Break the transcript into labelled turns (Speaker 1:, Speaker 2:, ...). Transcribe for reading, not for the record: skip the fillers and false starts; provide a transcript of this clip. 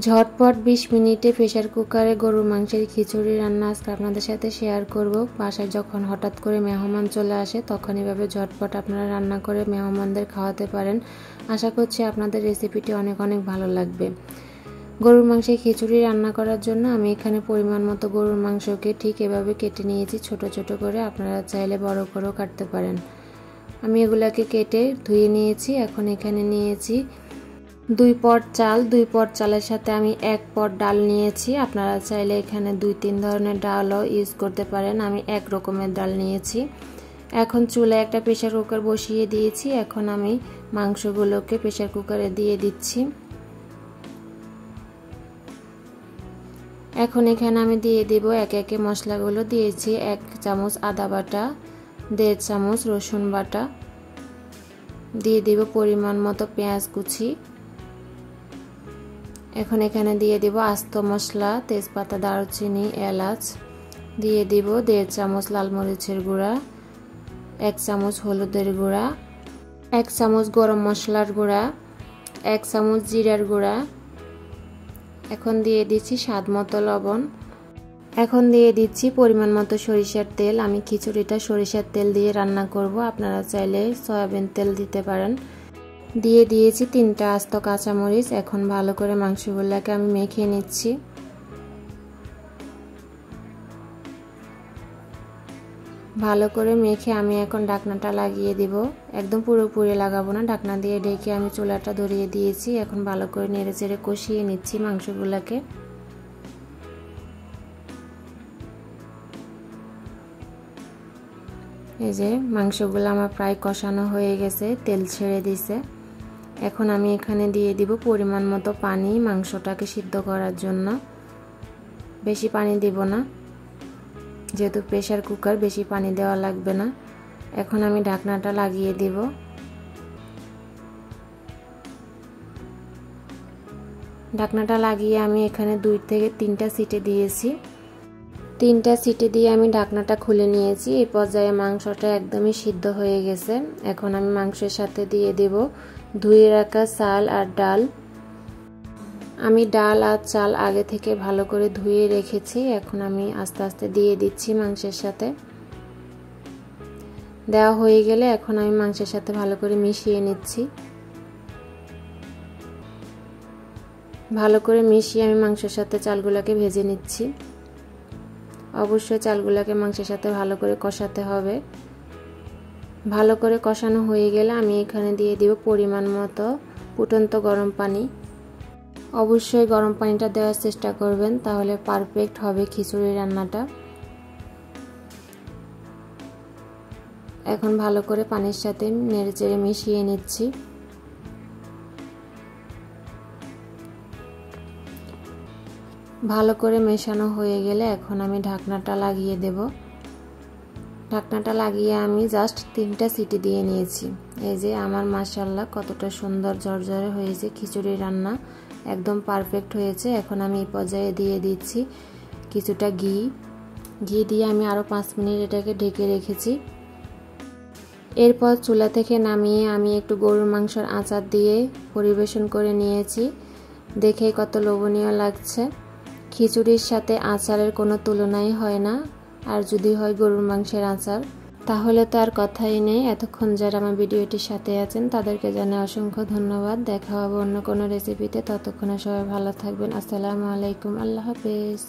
Speaker 1: ঝটপট 20 মিনিটে প্রেসার কুকারে গরুর মাংসের খিচুড়ি রান্না আজকে আপনাদের সাথে শেয়ার করব। বাসায় যখন হঠাৎ করে মেহমান চলে আসে তখন এভাবে ঝটপট আপনারা রান্না করে মেহমানদের খাওয়াতে পারেন। আশা করছি আপনাদের রেসিপিটি অনেক অনেক ভালো লাগবে। গরুর মাংসের খিচুড়ি রান্না করার জন্য আমি এখানে পরিমাণ মতো গরুর মাংসকে ঠিক এভাবে কেটে নিয়েছি ছোট ছোট করে, আপনারা চাইলে বড় করেও কাটতে পারেন। আমি এগুলাকে কেটে ধুয়ে নিয়েছি। এখন এখানে নিয়েছি 2 পট চাল। 2 পট চালের সাথে আমি 1 পট ডাল নিয়েছি। আপনারা চাইলে এখানে 2-3 ধরনের ডালও ইউজ করতে পারেন। আমি এক রকমের ডাল নিয়েছি। এখন চুলায় একটা প্রেসার কুকার বসিয়ে দিয়েছি। এখন আমি মাংসগুলোকে প্রেসার কুকারে দিয়ে দিচ্ছি। এখন এখানে আমি দিয়ে দিব একে একে মশলাগুলো। দিয়েছি 1 চামচ আদা বাটা, 1.5 চামচ রসুন বাটা, দিয়ে দিব পরিমাণ মতো পেঁয়াজ কুচি। এখন এখানে দিয়ে দিব আস্ত মশলা, তেজপাতা, দারুচিনি, এলাচ। দিয়ে দিব 1.5 চামচ লাল মরিচের গুঁড়া, 1 চামচ হলুদের গুঁড়া, 1 চামচ গরম মশলার গুঁড়া, 1 চামচ জিরার গুঁড়া। এখন দিয়ে দিচ্ছি স্বাদ মতো লবণ। এখন দিয়ে দিচ্ছি পরিমাণ মতো সরিষার তেল। আমি খিচুড়িটা সরিষার তেল দিয়ে রান্না করব, আপনারা চাইলে সয়াবিন তেল দিতে পারেন। দিয়ে দিয়েছি 3টা আস্ত কাঁচামরিচ। এখন ভালো করে মাংসগুলোকে আমি মেখে নিচ্ছি। ভালো করে মেখে আমি এখন ঢাকনাটা লাগিয়ে দিব। একদম পুরোপুরি লাগাবো না, ঢাকনা দিয়ে ঢেকে আমি চুলাটা ধরিয়ে দিয়েছি। এখন ভালো করে নেড়ে চেড়ে কষিয়ে নিচ্ছি মাংসগুলোকে। এই যে মাংসগুলো আমার প্রায় কষানো হয়ে গেছে, তেল ছেড়ে দিছে। এখন আমি এখানে দিয়ে দিব পরিমাণ মতো পানি মাংসটাকে সিদ্ধ করার জন্য। বেশি পানি দিব না, যেহেতু প্রেসার কুকার বেশি পানি দেওয়া লাগবে না। এখন আমি ঢাকনাটা লাগিয়ে দিব। ঢাকনাটা লাগিয়ে আমি এখানে 2 থেকে 3টা সিটি দিয়েছি। 3টা সিটি দিয়ে আমি ঢাকনাটা খুলে নিয়েছি। এই পর্যায়ে মাংসটা একদমই সিদ্ধ হয়ে গেছে। এখন আমি মাংসের সাথে দিয়ে দেব ধুয়ে রাখা চাল আর ডাল। আমি ডাল আর চাল আগে থেকে ভালো করে ধুয়ে রেখেছি। এখন আমি আস্তে আস্তে দিয়ে দিচ্ছি মাংসের সাথে। দেওয়া হয়ে গেলে এখন আমি মাংসের সাথে ভালো করে মিশিয়ে নিচ্ছি। ভালো করে মিশিয়ে আমি মাংসের সাথে চালগুলোকে ভেজে নিচ্ছি। অবশ্যই চালগুলোকে মাংসের সাথে ভালো করে কষাতে হবে। ভালো করে কষানো হয়ে গেলে আমি এখানে দিয়ে দিব পরিমাণ মতো ফুটন্ত গরম পানি। অবশ্যই গরম পানিটা দেওয়ার চেষ্টা করবেন, তাহলে পারফেক্ট হবে খিচুড়ি রান্নাটা। এখন ভালো করে পানির সাথে নেড়েচেড়ে মিশিয়ে নিচ্ছি। ভালো করে মেশানো হয়ে গেলে এখন আমি ঢাকনাটা লাগিয়ে দেব। ঢাকনাটা লাগিয়ে আমি জাস্ট 3টা সিটি দিয়ে নিয়েছি। এই যে আমার মাশাআল্লাহ কতটা সুন্দর ঝরঝরে হয়েছে খিচুড়ি রান্না, একদম পারফেক্ট হয়েছে। এখন আমি এই পর্যায়ে দিয়ে দিচ্ছি কিছুটা ঘি। ঘি দিয়ে আমি আরও 5 মিনিট এটাকে ঢেকে রেখেছি। এরপর চুলা থেকে নামিয়ে আমি একটু গরুর মাংসের আচার দিয়ে পরিবেশন করে নিয়েছি। দেখেই কত লোভনীয় লাগছে। খিচুড়ির সাথে আচারের কোনো তুলনাই হয় না, আর যদি হয় গরুর মাংসের আচার তাহলে তো আর কথাই নেই। এতক্ষণ যারা আমার ভিডিওটির সাথে আছেন তাদেরকে জানাই অসংখ্য ধন্যবাদ। দেখা হবে অন্য কোনো রেসিপিতে। ততক্ষণে সবাই ভালো থাকবেন। আসসালামু আলাইকুম, আল্লাহ হাফেজ।